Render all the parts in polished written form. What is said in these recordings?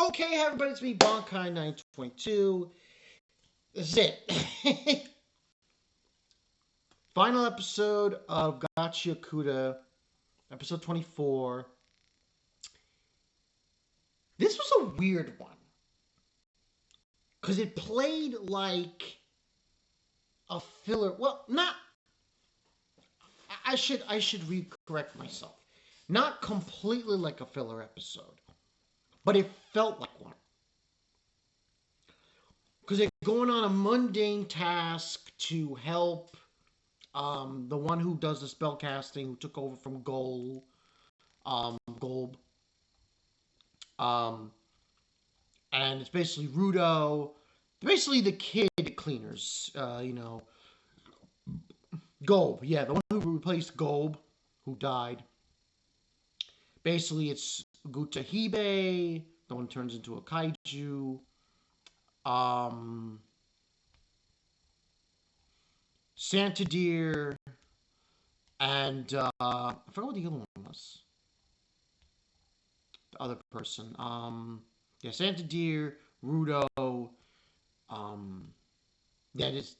Okay, everybody, it's me, Bonkai922. This is it. Final episode of Gachiakuta, episode 24. This was a weird one. Because it played like a filler. Well, not... I should correct myself. Not completely like a filler episode. But it felt like one. Because they're going on a mundane task to help the one who does the spell casting, who took over from Golb. And it's basically Rudo. Basically the kid cleaners, Golb, yeah, the one who replaced Golb, who died. Basically, it's Gutahibe, the one who turns into a kaiju. Santadir, and I forgot what the other one was. The other person. Yeah, Santadir, Rudo, that is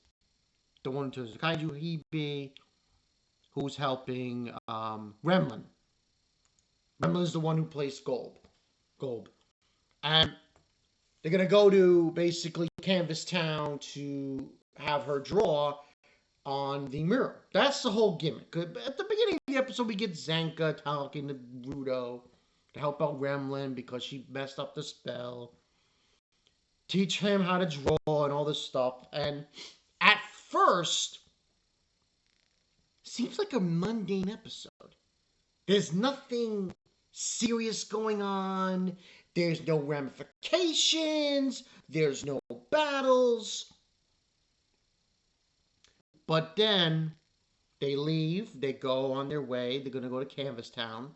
the one who turns into kaiju, Hibe, who's helping Remlin. Remlin is the one who plays Golb. And they're going to go to basically Canvas Town to have her draw on the mirror. That's the whole gimmick. At the beginning of the episode, we get Zanka talking to Rudo to help out Remlin because she messed up the spell. Teach him how to draw and all this stuff. And at first, seems like a mundane episode. There's nothing serious going on. There's no ramifications. There's no battles. But then they leave. They go on their way. They're going to go to Canvas Town.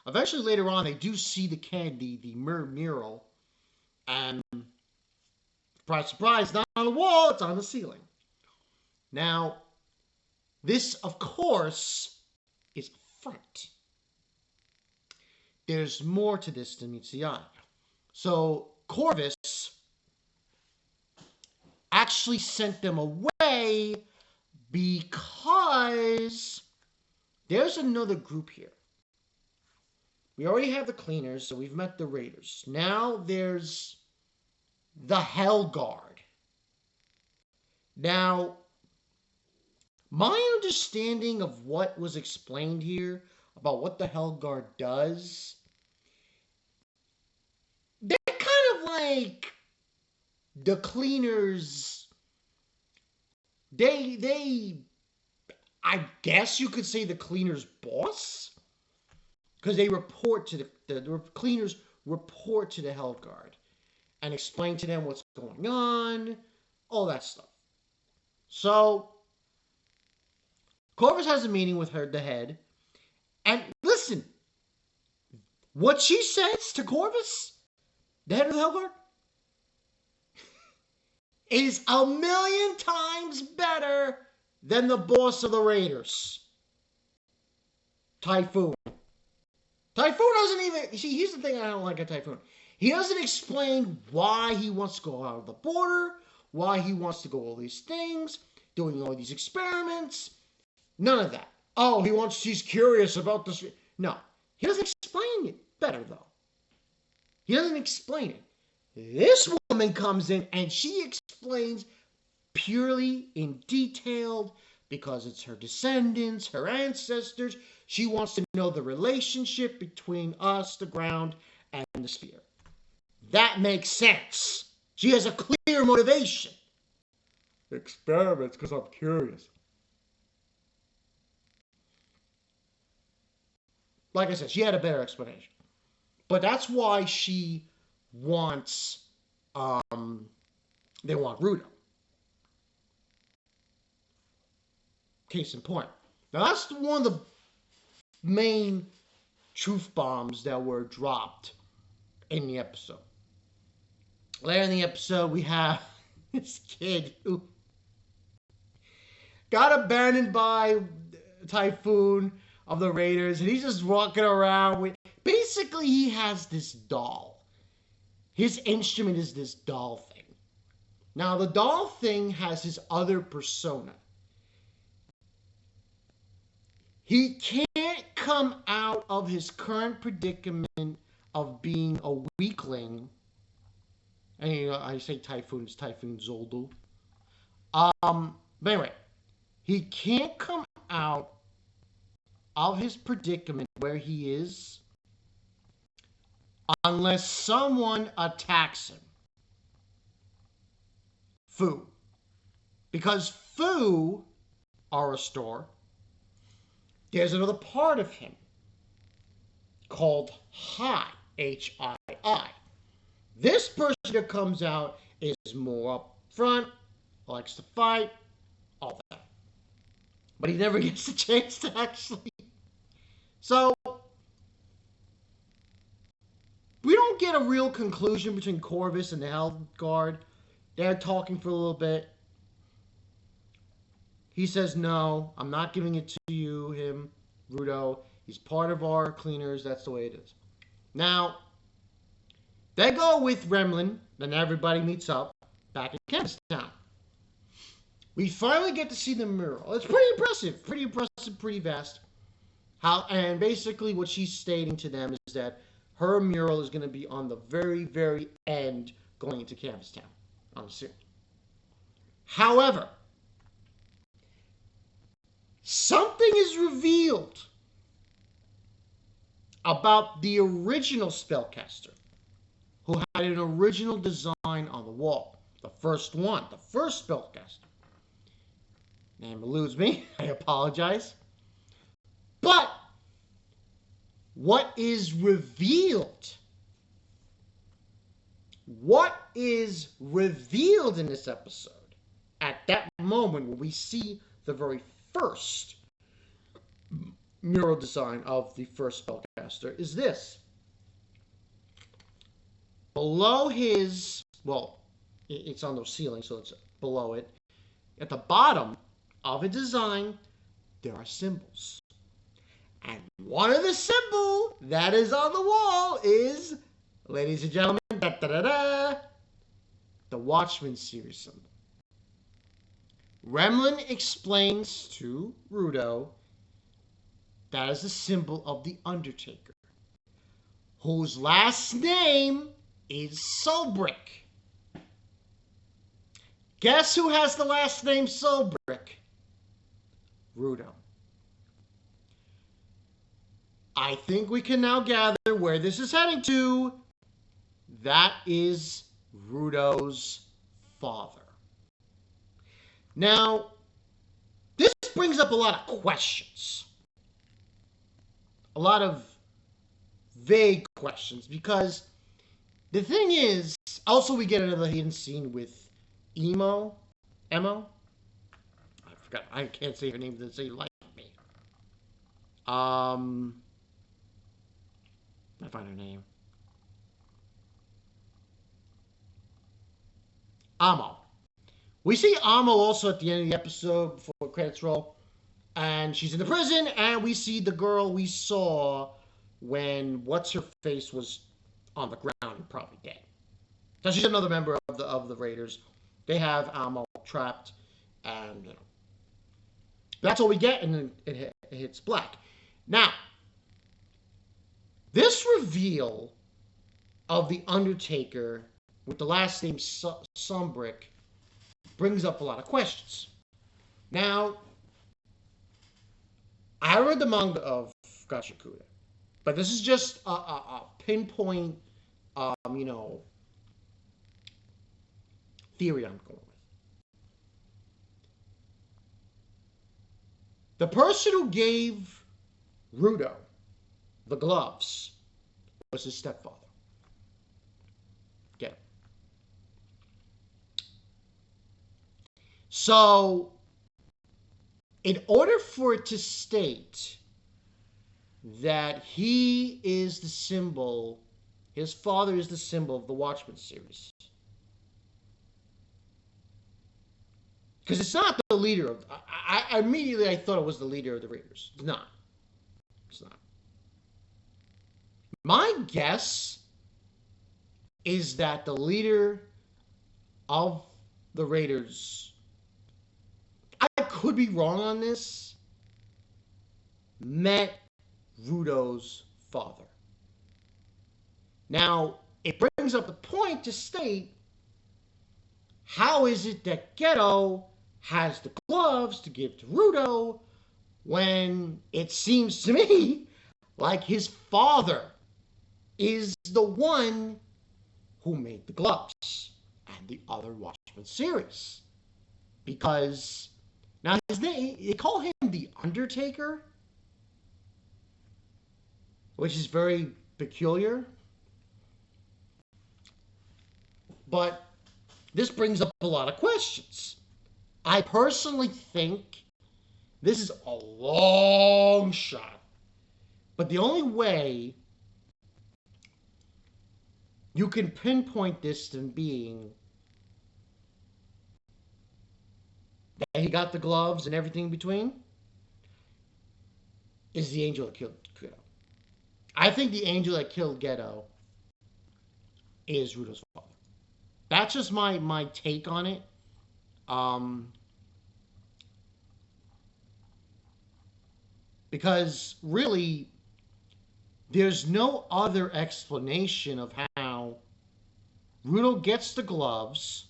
Eventually, later on, they do see the mural. And surprise, surprise, not on the wall. It's on the ceiling. Now, this, of course, is a front. There's more to this than meets the eye. So, Corvus actually sent them away because there's another group here. We already have the cleaners, so we've met the raiders. Now there's the Hell Guard. Now, my understanding of what was explained here about what the Hell Guard does, they're kind of like the cleaners. They I guess you could say the cleaners' boss, because they report to the cleaners report to the Hell Guard and explain to them what's going on, all that stuff. So Corvus has a meeting with the head, and listen, what she says to Corvus, the head of the Hell Guard, is a million times better than the boss of the Raiders, Typhoon. Typhoon doesn't even... See, here's the thing I don't like at Typhoon. He doesn't explain why he wants to go out of the border, why he wants to go all these things, doing all these experiments. None of that. Oh, he's curious about this. No. He doesn't explain it better, though. He doesn't explain it. This woman comes in and she explains purely in detail because it's her descendants, her ancestors. She wants to know the relationship between us, the ground, and the sphere. That makes sense. She has a clear motivation. Experiments because I'm curious. Like I said, she had a better explanation. But that's why she wants, they want Rudo. Case in point. Now that's one of the main truth bombs that were dropped in the episode. Later in the episode, we have this kid who got abandoned by Typhoon of the Raiders, and he's just walking around with... Basically, he has this doll. his instrument is this doll thing. Now, the doll thing has his other persona. He can't come out of his current predicament of being a weakling. And I say Typhoon, it's Typhoon Zoldu. But anyway, he can't come out of his predicament where he is unless someone attacks him. Fu. Because Fu, our store, there's another part of him called Hai, H-I-I. This person that comes out is more up front, likes to fight, all that. But he never gets a chance to actually. So, we don't get a real conclusion between Corvus and the Hell Guard. They're talking for a little bit. He says, no, I'm not giving it to you, him, Rudo. He's part of our cleaners. That's the way it is. Now, they go with Remlin, then everybody meets up back in Canvas Town. We finally get to see the mural. It's pretty impressive, pretty vast. And basically what she's stating to them is that her mural is going to be on the very, very end going into Canvas Town on the series. However, something is revealed about the original spellcaster who had an original design on the wall. The first one, the first spellcaster. Name eludes me. I apologize. But what is revealed? What is revealed in this episode at that moment when we see the very first mural design of the first spellcaster is this. Below his, well, it's on the ceiling, so it's below it. At the bottom of a design, there are symbols. And one of the symbols that is on the wall is, ladies and gentlemen, the Watchmen series symbol. Remlin explains to Rudo that is the symbol of the Undertaker, whose last name is Solbrick. Guess who has the last name Solbrick? Rudo. I think we can now gather where this is heading to. That is Rudo's father. Now, this brings up a lot of questions. A lot of vague questions, because the thing is, also we get another hidden scene with Emo. I forgot. I can't say her name. Doesn't say like me. I find her name. Amo. We see Amo also at the end of the episode before credits roll, and she's in the prison, and we see the girl we saw when what's-her-face was on the ground and probably dead. So she's another member of the Raiders. They have Amo trapped, and that's all we get, and then it hits black. Now, this reveal of the Undertaker with the last name Sombrick brings up a lot of questions. Now, I read the manga of Gachiakuta, but this is just a pinpoint, theory I'm going with. The person who gave Rudo the gloves was his stepfather. Get it? So, in order for it to state that he is the symbol, his father is the symbol of the Watchmen series. Because it's not the leader of... I immediately thought it was the leader of the Raiders. It's not. It's not. My guess is that the leader of the Raiders, I could be wrong on this, met Rudo's father. Now, it brings up the point to state, how is it that Ghetto has the gloves to give to Rudo when it seems to me like his father is the one who made the gloves and the other Watchmen series? Because now his name, they call him the Undertaker, which is very peculiar. But this brings up a lot of questions. I personally think this is a long shot. But the only way you can pinpoint this to being that he got the gloves and everything in between is the angel that killed Ghetto. I think the angel that killed Ghetto is Rudo's father. That's just my take on it. Because really, there's no other explanation of how Rudo gets the gloves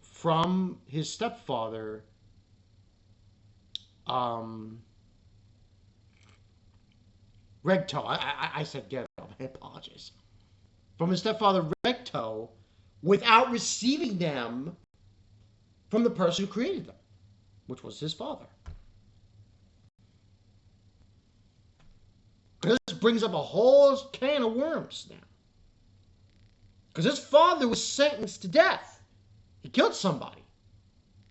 from his stepfather, Regto. I said Ghetto. I apologize. From his stepfather Regto, without receiving them from the person who created them, which was his father. This brings up a whole can of worms now. Because his father was sentenced to death. He killed somebody.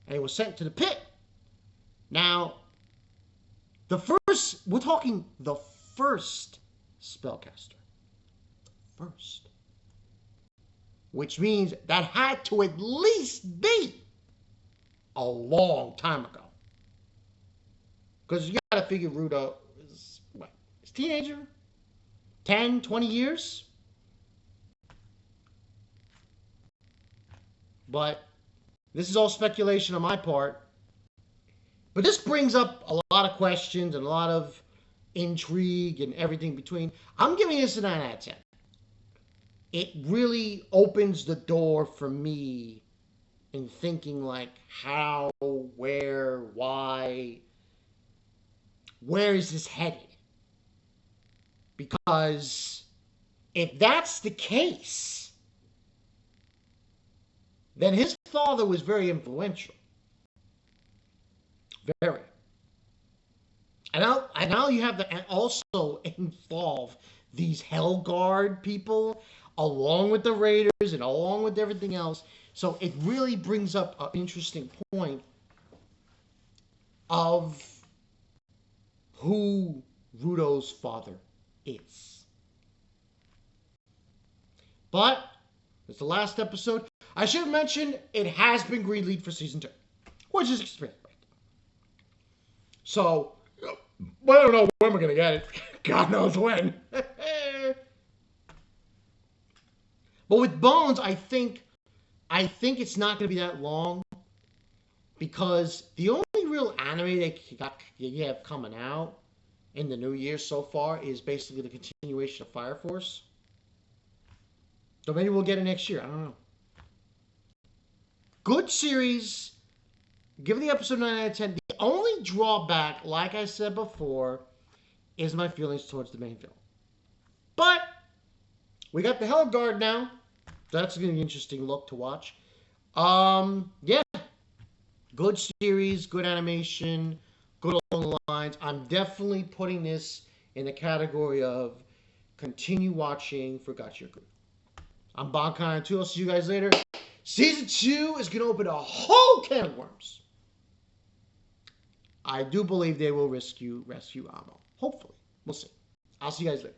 And he was sent to the pit. Now, we're talking the first spellcaster. First. Which means that had to at least be a long time ago. Because you gotta figure Rudo is, what, his teenager? 10, 20 years? But this is all speculation on my part. But this brings up a lot of questions and a lot of intrigue and everything between. I'm giving this a 9 out of 10. It really opens the door for me in thinking like how, where, why, where is this headed? Because if that's the case, then his father was very influential. Very. And now you have to also involve these Hell Guard people along with the Raiders and along with everything else. So it really brings up an interesting point of who Rudo's father is. But it's the last episode. I should have mentioned it has been greenlit for season 2, which is expected. So, I don't know when we're gonna get it. God knows when. But with Bones, I think it's not gonna be that long, because the only real anime they have coming out in the new year so far is basically the continuation of Fire Force. So maybe we'll get it next year. I don't know. Good series. Give the episode 9 out of 10. The only drawback, like I said before, is my feelings towards the main villain. But we got the Hell Guard now. That's going to be an interesting look to watch. Yeah. Good series, good animation, good along the lines. I'm definitely putting this in the category of continue watching for Gachiakuta. I'm Bonkai2. I'll see you guys later. Season 2 is going to open a whole can of worms. I do believe they will rescue Amo. Hopefully. We'll see. I'll see you guys later.